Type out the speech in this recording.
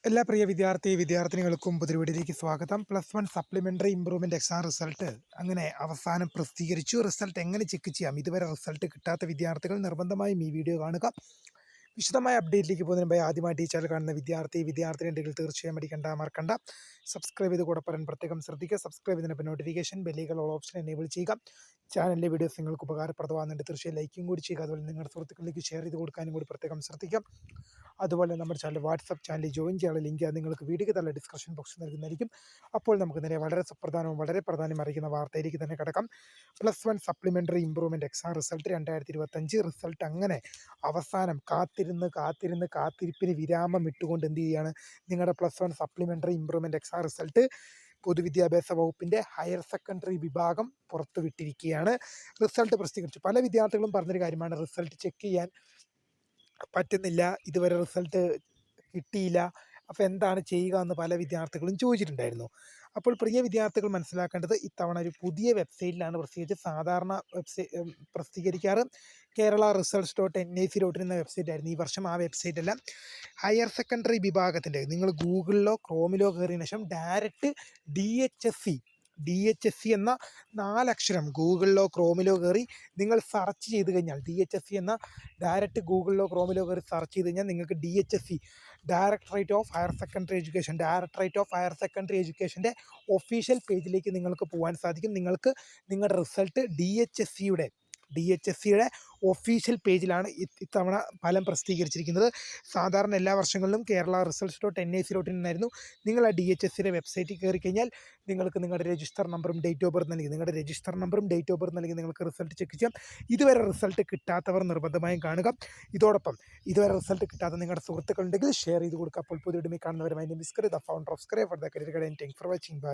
എല്ലാ പ്രിയ വിദ്യാർത്ഥിനികൾക്കും പുതിയ വീഡിയോയിലേക്ക് സ്വാഗതം. +1 സപ്ലിമെന്ററി ഇംപ്രൂവ്മെന്റ് എക്സാം റിസൾട്ട് അങ്ങനെ അവസാനം പ്രസിദ്ധീകരിച്ചു. റിസൾട്ട് എങ്ങനെ ചെക്ക് ചെയ്യാം? ഇതുവരെ റിസൾട്ട് കിട്ടാത്ത വിദ്യാർത്ഥികൾ നിർബന്ധമായും ഈ വീഡിയോ കാണുക. വിശദമായ അപ്ഡേറ്റിലേക്ക് പോകുന്നതിന് മുമ്പ് ആദ്യമായിട്ട് ഈ ചാനൽ കാണുന്ന വിദ്യാർത്ഥിനി ഉണ്ടെങ്കിൽ തീർച്ചയായും മറക്കണ്ട സബ്സ്ക്രൈബ് ചെയ്ത് കൂടെ പറയാൻ പ്രത്യേകം ശ്രദ്ധിക്കുക. സബ്സ്ക്രൈബ് ചെയ്തതിനൊപ്പം നോട്ടിഫിക്കേഷൻ ബെല്ലുകൾ ഓപ്ഷൻ എനേബിൾ ചെയ്യുക. ചാനലിലെ വീഡിയോസ് നിങ്ങൾക്ക് ഉപകാരപ്രദമാകുന്നുണ്ട് തീർച്ചയായും ലൈക്കും കൂടി ചെയ്യുക. അതുപോലെ നിങ്ങളുടെ സുഹൃത്തുക്കളിലേക്ക് ഷെയർ ചെയ്ത് കൊടുക്കാനും കൂടി പ്രത്യേകം ശ്രദ്ധിക്കുക. അതുപോലെ നമ്മുടെ ചാനൽ വാട്സപ്പ് ചാനലിൽ ജോയിൻ ചെയ്യാനുള്ള ലിങ്ക് നിങ്ങൾക്ക് വീഡിയോക്ക് തന്നെ ഡിസ്ക്രിപ്ഷൻ ബോക്സിൽ നൽകുന്നതായിരിക്കും. അപ്പോൾ നമുക്ക് നേരെ വളരെ വളരെ പ്രാധാന്യം അറിയിക്കുന്ന വാർത്തയിലേക്ക് തന്നെ കിടക്കാം. +1 supplementary improvement exam result 2025 result അങ്ങനെ അവസാനം കാത്തിരിപ്പിന് വിരാമം ഇട്ടുകൊണ്ട് എന്ത് ചെയ്യുകയാണ്? നിങ്ങളുടെ +1 സപ്ലിമെന്ററി ഇംപ്രൂവ്മെന്റ് എക്സാം റിസൾട്ട് പൊതുവിദ്യാഭ്യാസ വകുപ്പിന്റെ ഹയർ സെക്കൻഡറി വിഭാഗം പുറത്തുവിട്ടിരിക്കുകയാണ്. റിസൾട്ട് പ്രസിദ്ധീകരിച്ചു. പല വിദ്യാർത്ഥികളും പറഞ്ഞൊരു കാര്യമാണ്, റിസൾട്ട് ചെക്ക് ചെയ്യാൻ പറ്റുന്നില്ല, ഇതുവരെ റിസൾട്ട് കിട്ടിയില്ല, അപ്പോൾ എന്താണ് ചെയ്യുക എന്ന് പല വിദ്യാർത്ഥികളും ചോദിച്ചിട്ടുണ്ടായിരുന്നു. അപ്പോൾ പ്രിയ വിദ്യാർത്ഥികൾ മനസ്സിലാക്കേണ്ടത്, ഇത്തവണ ഒരു പുതിയ വെബ്സൈറ്റിലാണ് പ്രസിദ്ധീകരിച്ച്. സാധാരണ പ്രസിദ്ധീകരിക്കാറ് kerala-results.nic.in എന്ന വെബ്സൈറ്റ് ആയിരുന്നു. ഈ വർഷം ആ വെബ്സൈറ്റ് അല്ല, ഹയർ സെക്കൻഡറി വിഭാഗത്തിൻ്റെ നിങ്ങൾ ഗൂഗിളിലോ ക്രോമിലോ കയറിയതിനു ശേഷം ഡയറക്റ്റ് DHSC എന്ന 4 അക്ഷരം ഗൂഗിളിലോ ക്രോമിലോ കയറി നിങ്ങൾ സെർച്ച് ചെയ്ത് കഴിഞ്ഞാൽ, DHSC എന്ന ഡയറക്റ്റ് ഗൂഗിളിലോ ക്രോമിലോ കയറി സെർച്ച് ചെയ്ത് കഴിഞ്ഞാൽ നിങ്ങൾക്ക് DHSC directorate of higher secondary എഡ്യൂക്കേഷൻ്റെ ഒഫീഷ്യൽ പേജിലേക്ക് നിങ്ങൾക്ക് പോകാൻ സാധിക്കും. നിങ്ങൾക്ക് നിങ്ങളുടെ റിസൾട്ട് DHSCയുടെ ഒഫീഷ്യൽ പേജിലാണ് ഇത്തവണ ഫലം പ്രസിദ്ധീകരിച്ചിരിക്കുന്നത്. സാധാരണ എല്ലാ വർഷങ്ങളിലും kerala-results.nic.in എന്നായിരുന്നു. നിങ്ങൾ ആ DHSCയുടെ വെബ്സൈറ്റിൽ കയറി കഴിഞ്ഞാൽ നിങ്ങൾക്ക് നിങ്ങളുടെ രജിസ്റ്റർ നമ്പറും ഡേറ്റ് ഓഫ് ബർത്ത് നൽകി നിങ്ങൾക്ക് റിസൾട്ട് ചെക്ക് ചെയ്യാം. ഇതുവരെ റിസൾട്ട് കിട്ടാത്തവർ നിർബന്ധമായും കാണുക. ഇതോടൊപ്പം ഇതുവരെ റിസൾട്ട് കിട്ടാത്ത നിങ്ങളുടെ സുഹൃത്തുക്കളുണ്ടെങ്കിൽ ഷെയർ ചെയ്ത് കൊടുക്കുക. അപ്പോൾ പുതിയ കാണുന്നവരുമായി founder of scribe for the career guide. Thanks for watching. By.